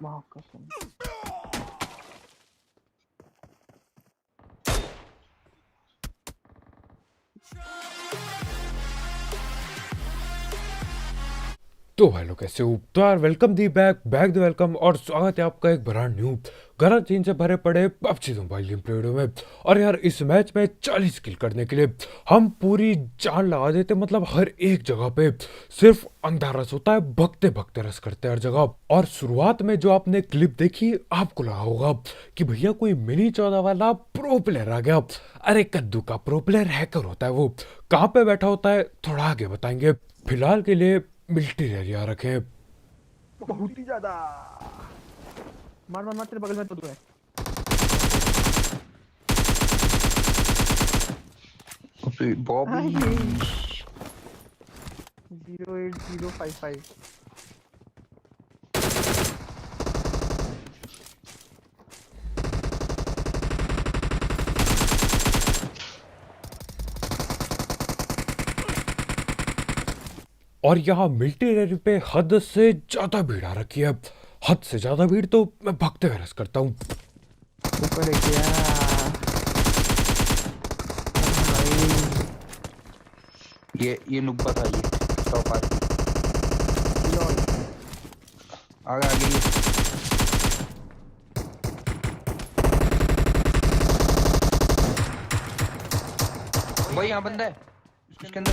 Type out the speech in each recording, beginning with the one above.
वाह कसम। तो भाई लोग कैसे हो। तो यार welcome the back the welcome और स्वागत है आपका एक ब्रांड न्यू गलत चीन से भरे पड़े PUBG mobile game play video में। और यार इस मैच में 40 किल करने के लिए हम पूरी जान लगा देते, मतलब हर एक जगह पे सिर्फ अंधारा होता है, भगते भगते रस करते हैं हर जगह। और शुरुआत में जो आपने क्लिप देखी आपको लगा होगा कि भैया कोई मिनी 14 वाला प्रो प्लेयर आ गया। अरे कद्दू का प्रो प्लेयर हैकर होता है, वो कहाँ पे बैठा होता है थोड़ा आगे बताएंगे। फिलहाल के लिए मिलिट्री एरिया रखे। बहुत ही ज्यादा। मार मार मार, तेरे बगल में तो तू है। बॉबी 08055। और यहाँ मिलिट्री एरिया पे हद से ज्यादा भीड़ आ रखी है। हद से ज्यादा भीड़ तो मैं भागते हुए रस करता हूँ। ऊपर है क्या भाई? ये नुब्बा था, ये टॉप आर लॉल। आगे आगे ये भाई यहाँ बंदा है उसके अंदर।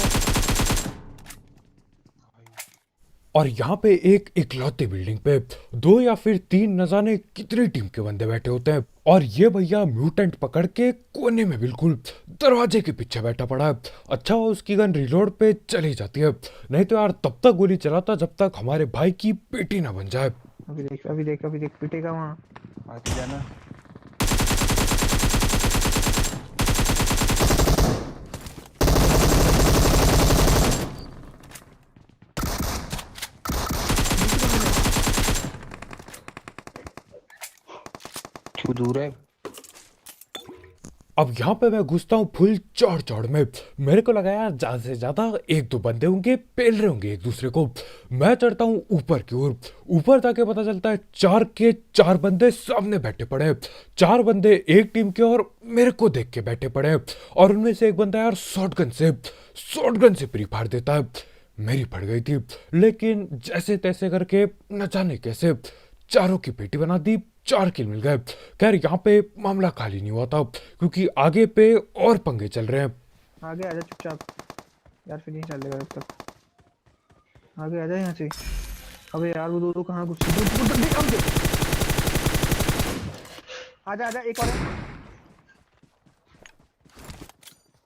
और यहाँ पे एक इकलौती बिल्डिंग पे 2 या फिर 3 न जाने कितनी टीम के बंदे बैठे होते हैं। और ये भैया म्यूटेंट पकड़ के कोने में बिल्कुल दरवाजे के पीछे बैठा पड़ा है। अच्छा हुआ उसकी गन रिलोड पे चली जाती है, नहीं तो यार तब तक गोली चलाता जब तक हमारे भाई की पेटी ना बन जाए। अभी देख पिटेगा वहाँ। आते जाना। क्यों दूर है? अब यहाँ पे मैं घुसता हूँ फुल चौड़ चौड़ में। मेरे को लगा यार ज्यादा से ज्यादा 1-2 बंदे होंगे, पेल रहे होंगे एक दूसरे को। मैं चढ़ता हूँ ऊपर की ओर। ऊपर जाके पता चलता है 4 के 4 बंदे सामने बैठे पड़े हैं। 4 बंदे एक टीम के और मेरे को देख के बैठे पड़े हैं। और उनमें से एक बंदा यार शॉटगन से फ्री फायर देता है। मेरी पड़ गई थी, लेकिन जैसे तैसे करके न जाने कैसे चारों की पेटी बना दी, 4 किल मिल गए। खैर यहाँ पे मामला खाली नहीं हुआ था, क्योंकि आगे पे और पंगे चल रहे हैं। आगे आजा चुपचाप यार, फिर नहीं चलेगा जब तक। आगे आजा यहाँ से। अबे यार वो दो कहाँ घुस देख अब देख। आजा आजा, एक और है।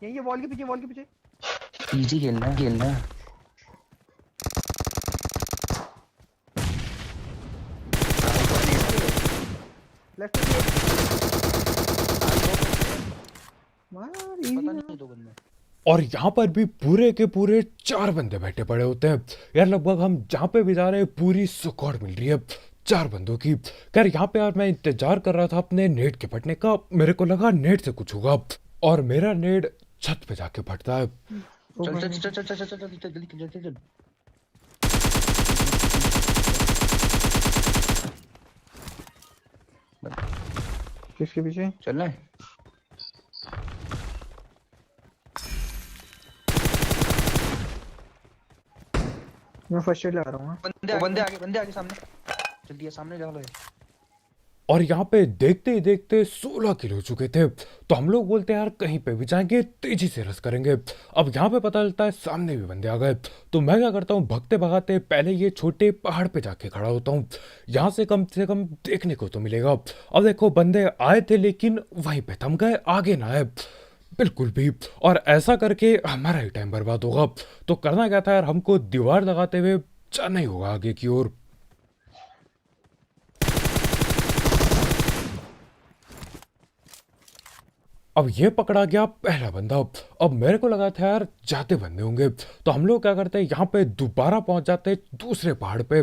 यही है, वॉल के पीछे। इजी खेलना। लेफ्ट में मार पता इजी। नहीं दो बंदे। और यहाँ पर भी पूरे के पूरे 4 बंदे बैठे पड़े होते हैं। यार लगभग हम जहाँ पे भी जा रहे हैं पूरी स्क्वाड मिल रही है 4 बंदों की। खैर यहाँ पे यार मैं इंतजार कर रहा था अपने नेट के फटने का। मेरे को लगा नेट से कुछ होगा, और मेरा नेट छत पे जाके फटता है। चल जल्दी। किसके पीछे? चलना है। मैं फर्स्ट एड लगा रहा हूँ। बंदे आगे सामने। जल्दी सामने जा लो। और यहाँ पे देखते ही देखते 16 किल हो चुके थे। तो हम लोग बोलते हैं यार कहीं पे भी जाएंगे तेजी से रस करेंगे। अब यहाँ पे पता चलता है सामने भी बंदे आ गए। तो मैं क्या करता हूँ, भगते भगाते पहले ये छोटे पहाड़ पे जाके खड़ा होता हूँ। यहाँ से कम देखने को तो मिलेगा। अब देखो बंदे आए थे लेकिन वहीं पे थम गए, आगे ना आए बिल्कुल भी। और ऐसा करके हमारा ही टाइम बर्बाद होगा। तो करना क्या था यार, हमको दीवार लगाते हुए जाना ही होगा आगे की ओर। अब ये पकड़ा गया पहला बंदा। अब मेरे को लगा था यार जाते बंदे होंगे। तो हम लोग क्या करते हैं, यहाँ पे दोबारा पहुंच जाते हैं दूसरे पहाड़ पे,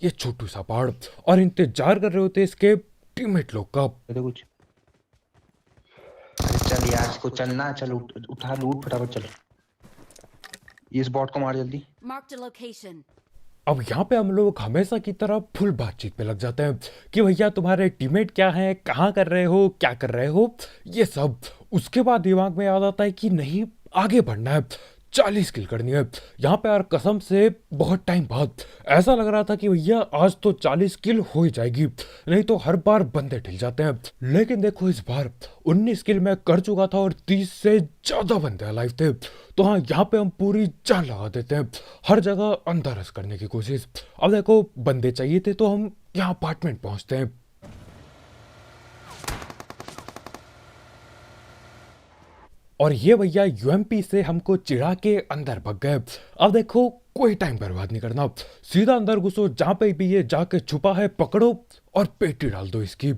ये छोटू सा पहाड़। और इंतजार कर रहे होते इसके टीममेट लोग का। कुछ चल यार, इसको चलना। चल उठा लूट फटाफट। चल इस बॉट को मार जल्दी। Marked a location. अब यहाँ पे हम लोग हमेशा की तरह फुल बातचीत पे लग जाते हैं कि भैया तुम्हारे टीममेट क्या हैं, कहाँ कर रहे हो, क्या कर रहे हो, ये सब। उसके बाद दिमाग में याद आता है कि नहीं, आगे बढ़ना है, 40 किल करनी है। यहाँ पे यार कसम से बहुत टाइम बाद ऐसा लग रहा था कि भैया आज तो 40 किल हो ही जाएगी, नहीं तो हर बार बंदे ढिल जाते हैं। लेकिन देखो इस बार 19 किल मैं कर चुका था और 30 से ज्यादा बंदे अलाइव थे। तो हाँ, यहाँ पे हम पूरी जान लगा देते हैं, हर जगह अंदर रस करने की कोशिश। अब देखो बंदे चाहिए थे तो हम यहाँ अपार्टमेंट पहुंचते हैं। और ये भैया यूएमपी से हमको चिढ़ा के अंदर भग गए। अब देखो कोई टाइम बर्बाद नहीं करना, सीधा अंदर घुसो, जहां पे भी ये जाके छुपा है पकड़ो और पेटी डाल दो इसकी।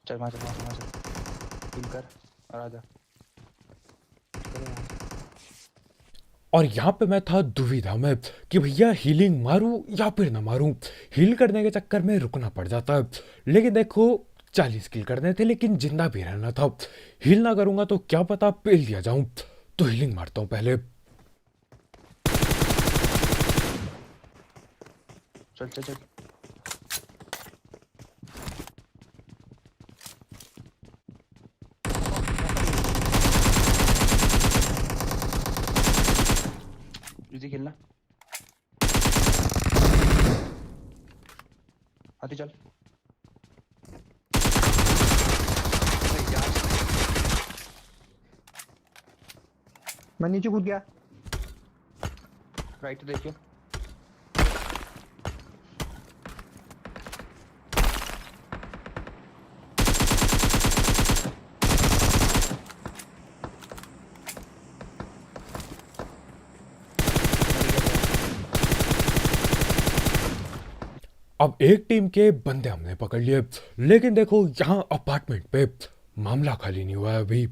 चल वहाँ चल, वहाँ चल, किल कर और आजा। चलो यहाँ से। और यहाँ पे मैं था दुविधा में कि भैया हीलिंग मारूं या फिर ना मारूं। हील करने के चक्कर में रुकना पड़ जाता है। लेकिन देखो 40 किल करने थे लेकिन जिंदा भी रहना था। हील ना करूंगा तो क्या पता पेल दिया जाऊं। तो हीलिंग मारता हूं पहले। चल चल चल। इजी खेलना। आती चल। अरे यार, मैं नीचे कूद गया। राइट देखियो। अब एक टीम के बंदे हमने पकड़ लिए, लेकिन देखो यहाँ अपार्टमेंट पे मामला खाली नहीं हुआ है अभी।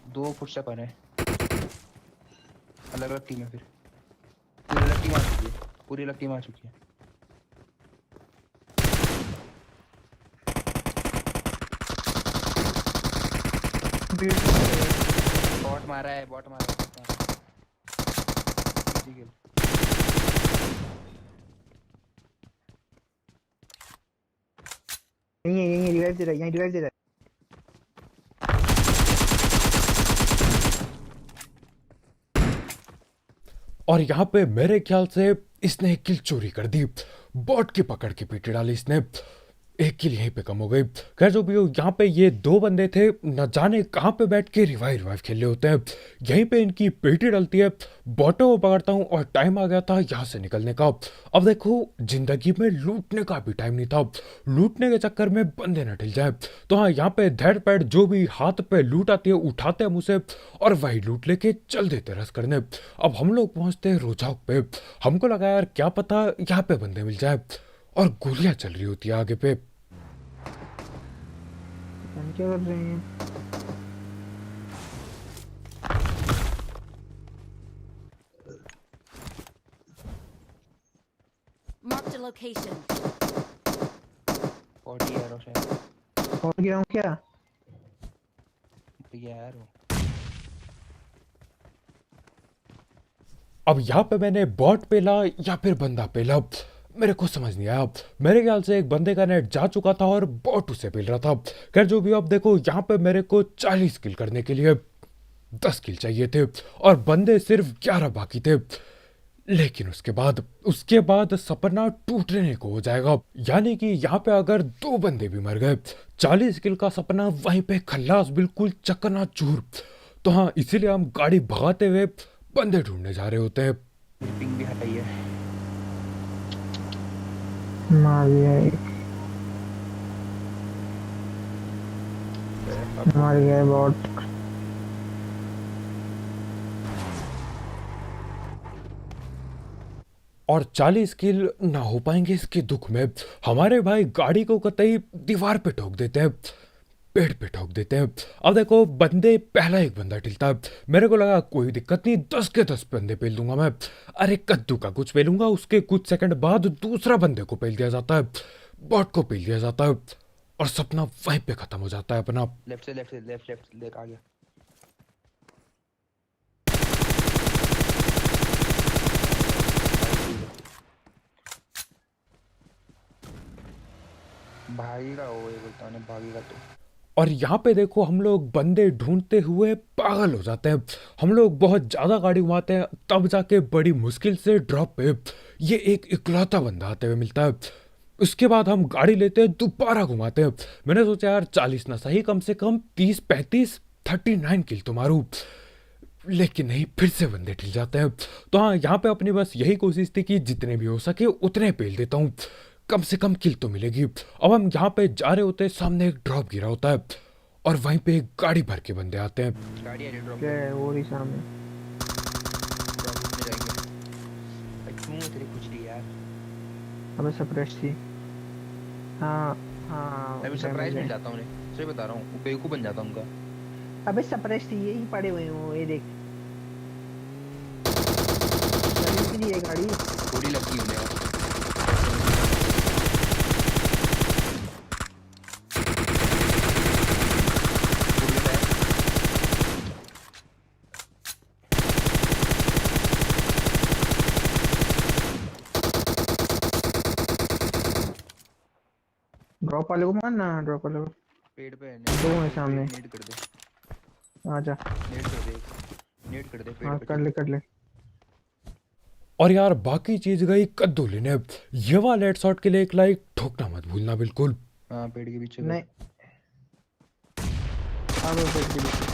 2 पुशअप आ रहे हैं, अलग अलग टीम है। फिर पूरी अलग टीम आ चुकी है, पूरी अलग टीम आ चुकी है। बॉट मारा है, बॉट मारा है, बॉट मारा है। इजी किल। यहीं यहीं रिवाइव दे रहा है, यहीं रिवाइव दे रहा है। और यहाँ पे मेरे ख्याल से इसने एक किल चोरी कर दी, बॉट की पकड़ के पीछे डाली इसने। एक किल यहीं पे कम हो गई। खैर जो भी हो, यहाँ पे ये 2 बंदे थे, न जाने कहाँ पे बैठ के रिवाइव खेल रहे होते हैं। यहीं पे इनकी पेटी डलती है, बॉटों को पकड़ता हूँ और टाइम आ गया था यहाँ से निकलने का। अब देखो जिंदगी में लूटने का भी टाइम नहीं था, लूटने के चक्कर में बंदे न ढिल जाए। तो हाँ, यहाँ पे धैड़ पैड़ जो भी हाथ पे लूट आती है उठाते हैं मुझसे और वही लूट लेके चल देते रस करने। अब हम लोग पहुंचते हैं रोजाक पे। हमको लगा यार क्या पता यहाँ पे बंदे मिल जाए, और गोलियां चल रही होती है आगे पे। हम क्या कर रहे हैं? Marked a location. 40 एरो शायद। और गया हूँ क्या? ये यार वो अब यहाँ पे मैंने बॉट पेला या फिर बंदा पेला, मेरे को समझ नहीं आया। मेरे ख्याल से एक बंदे का नेट जा चुका था और बॉट उसे पेल रहा था। खैर जो भी हो, अब देखो यहाँ पे मेरे को 40 किल करने के लिए 10 किल चाहिए थे और बंदे सिर्फ 11 बाकी थे। लेकिन उसके बाद सपना टूटने को हो जाएगा। यानी कि यहाँ पे अगर 2 बंदे भी मर गए, 40 किल का सपना वहीं पे खल्लास, बिल्कुल चकनाचूर। तो हाँ, इसीलिए हम गाड़ी भगाते हुए बंदे ढूंढने जा रहे होते हैं। पिंग भी हाई है। मार गया एक, मार गया बॉट। और 40 किल ना हो पाएंगे इसके दुख में हमारे भाई गाड़ी को कतई दीवार पे ठोक देते हैं, पेड़ पे ठोक देते हैं। अब देखो बंदे, पहला एक बंदा टिलता है। मेरे को लगा कोई दिक्कत नहीं, 10 के 10 बंदे पेल दूंगा मैं। अरे कद्दू का कुछ पेलूंगा, उसके कुछ सेकंड बाद दूसरा बंदे को पेल दिया जाता है, बॉट को पेल दिया जाता है और सपना वहीं पे खत्म हो जाता है अपना। लेफ्ट से लेफ्ट लेफ्ट लेफ्ट लेक आ गया। भागेगा वो, ये बोलता है भागेगा तो। और यहाँ पे देखो हम लोग बंदे ढूंढते हुए पागल हो जाते हैं। हम लोग बहुत ज़्यादा गाड़ी घुमाते हैं, तब जाके बड़ी मुश्किल से ड्रॉप पे ये एक इकलौता बंदा आते हुए मिलता है। उसके बाद हम गाड़ी लेते हैं, दोबारा घुमाते हैं। मैंने सोचा यार 40 ना सही, कम से कम 30-35 39 किल तो मारूं, लेकिन नहीं, फिर से बंदे ठिल जाते हैं। तो हाँ, यहाँ पे अपनी बस यही कोशिश थी कि जितने भी हो सके उतने पेल देता हूँ, कम से कम किल तो मिलेगी। अब हम यहाँ पे जा रहे होते हैं, सामने एक ड्रॉप गिरा होता है और वहीं पे एक गाड़ी भर के बंदे आते हैं। गाड़ी आ रही ड्रॉप क्या है वो रही सामने? में जाएंगे। भाई क्यों है तेरी खुजली यार? अबे सप्रेस थी। हाँ हाँ मैं भी सरप्राइज मिल जाता हूँ उन्हें, सही बता रहा हूँ, वो बेवकूफ बन जाता हूँ उनका। अबे सप्रेस थी, यही पड़े हुए हो, ये देख। गाड़ी की नहीं है गाड़ी। थोड़ी लगी उन्हें और थोड़ी टाइम। ड्रॉप वाले को मारना, ड्रॉप वाले को। पेड़ पे है दो हैं सामने। नेट कर दे, आजा। नेट कर दे, नेट कर दे पेड़ हाँ पे। कर ले कर ले। और यार बाकी चीज गई कद्दू लेने। ये वाला हेडशॉट के लिए एक लाइक ठोकना मत भूलना बिल्कुल। हाँ पेड़ के पीछे नहीं आगे पेड़ के पीछे।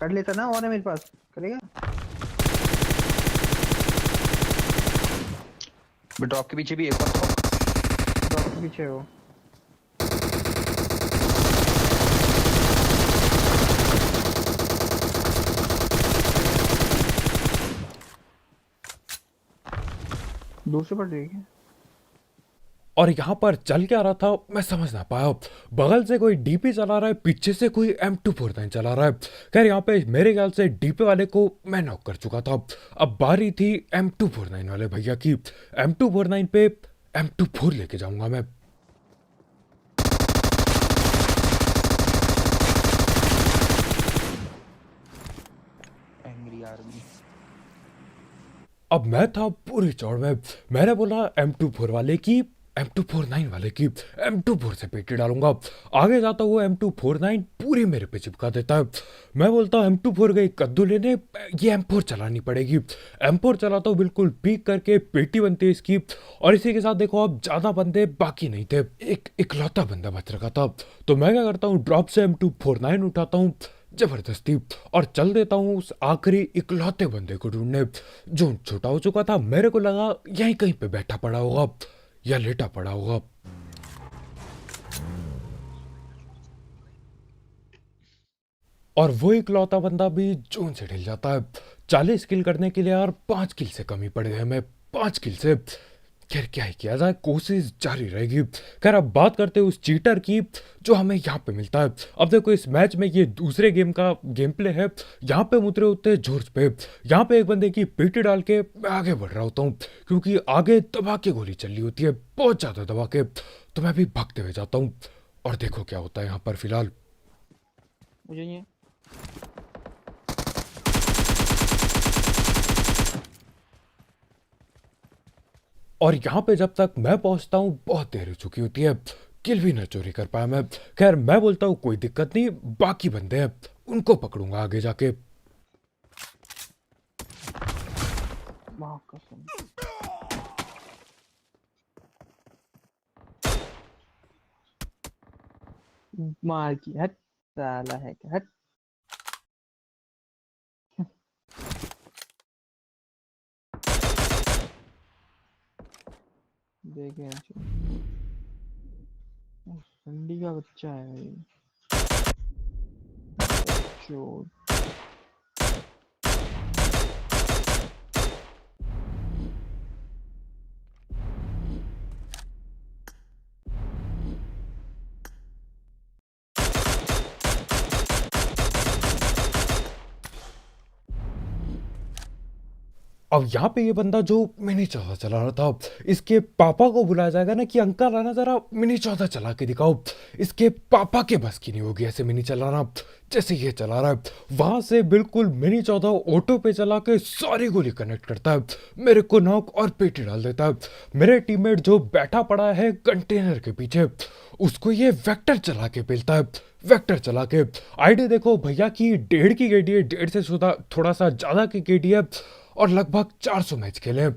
कर लेता ना, और है मेरे पास, करेगा। ड्रॉप के पीछे भी एक और था। ड्रॉप के पीछे है वो। दूर से पड़ रही है क्या? और यहाँ पर चल क्या रहा था मैं समझ ना पाया। बगल से कोई डीपी चला रहा है, पीछे से कोई M249 चला रहा है। खैर यहाँ पे मेरे ख्याल से डीपी वाले को मैं नॉक कर चुका था। अब बारी थी M249 वाले भैया की। M249 पे M24 लेके जाऊंगा मैं। Angry army. अब मैं था पूरी चौड़ में। मैंने बोला M24 वाले की, M249 वाले की, M24 से पेटी डालूंगा। आगे जाता हुआ M249 पूरी मेरे पे चिपका देता है। मैं बोलता हूँ M24 गई कद्दू लेने, ये M4 चलानी पड़ेगी। M4 चलाता हूँ, बिल्कुल पीक करके पेटी बनती है इसकी। और इसी के साथ देखो अब ज़्यादा बंदे बाकी नहीं थे, एक इकलौता बंदा बच रखा था। तो मैं क्या करता हूँ, ड्रॉप से M249 उठाता हूँ जबरदस्ती और चल देता हूँ उस आखिरी इकलौते बंदे को ढूंढने। जो छोटा हो चुका था, मेरे को लगा यहीं कहीं पे बैठा पड़ा होगा या लेटा पड़ा होगा। और वो इकलौता बंदा भी जोन से ढिल जाता है। 40 किल करने के लिए यार 5 किल से कमी पड़ गए हमें, 5 किल से। खैर क्या ही किया जाए, कोशिश जारी रहेगी। खैर अब बात करते हैं उस चीटर की जो हमें यहाँ पे मिलता है। अब देखो इस मैच में ये दूसरे गेम का गेम प्ले है। यहाँ पे हम उतरे होते हैं जोर्ज पे। यहाँ पे एक बंदे की पेटी डाल के मैं आगे बढ़ रहा होता हूँ, क्योंकि आगे दबा के गोली चल रही होती है, बहुत ज़्यादा दबा के। तो मैं भी भागते हुए जाता हूँ और देखो क्या होता है यहाँ पर फिलहाल। मुझे ये और यहाँ पे जब तक मैं पहुंचता हूँ बहुत देर हो चुकी होती है, किल भी न चोरी कर पाया मैं। खैर मैं बोलता हूँ कोई दिक्कत नहीं, बाकी बंदे हैं उनको पकड़ूंगा आगे जाके। माँ कसम। मार की हट, साला है क्या, हट। देखे ठंडी का बच्चा है भाई। चोट। अब यहाँ पे ये बंदा जो मिनी 14 चला रहा था, इसके पापा को बुलाया जाएगा ना कि अंकल आना जरा मिनी 14 चला के दिखाओ। इसके पापा के बस की नहीं होगी ऐसे मिनी चलाना जैसे ये चला रहा है। वहां से बिल्कुल मिनी 14 ऑटो पे चला के सारी गोली कनेक्ट करता है, मेरे को नॉक और पेटी डाल देता है। मेरे टीममेट जो बैठा पड़ा है कंटेनर के पीछे, उसको ये वेक्टर चला के पेलता है। वेक्टर चला के आईडी देखो भैया की 1.5 की केडी है, 1.5 से थोड़ा सा ज्यादा की केडी है और लगभग 400 मैच खेले,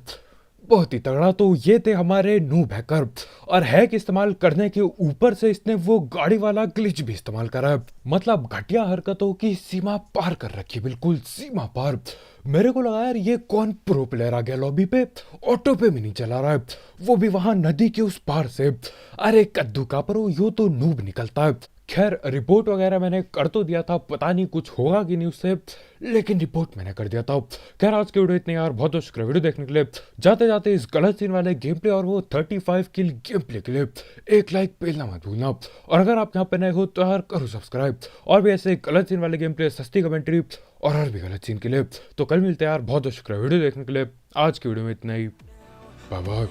बहुत ही तगड़ा। तो ये थे हमारे नूब हैकर, और हैक इस्तेमाल करने के ऊपर से इसने वो गाड़ी वाला ग्लिच भी इस्तेमाल करा है, मतलब घटिया हरकतों की सीमा पार कर रखी, बिल्कुल सीमा पार। मेरे को लगा यार ये कौन प्रो प्लेयर आ गया लॉबी पे, ऑटो पे भी नहीं चला रहा है, वो भी वहां नदी के उस पार से। अरे कद्दू का पर यो तो नूब निकलता है। खैर रिपोर्ट वगैरह मैंने कर तो दिया था, पता नहीं कुछ होगा कि नहीं उससे, लेकिन रिपोर्ट मैंने कर दिया था। खैर आज की वीडियो इतनी यार, बहुत बहुत शुक्रिया वीडियो देखने के लिए। जाते जाते इस गलत सीन वाले गेम प्ले और वो 35 किल गेम प्ले के लिए एक लाइक पेलना मत भूलना, और अगर आप यहाँ पे नए हो तो यार करो सब्सक्राइब। और भी ऐसे गलत सीन वाले गेम प्ले, सस्ती कमेंट्री और भी गलत सीन के लिए तो कल मिलते हैं यार। बहुत बहुत शुक्रिया वीडियो देखने के लिए। आज की वीडियो में इतना ही, बाय बाय।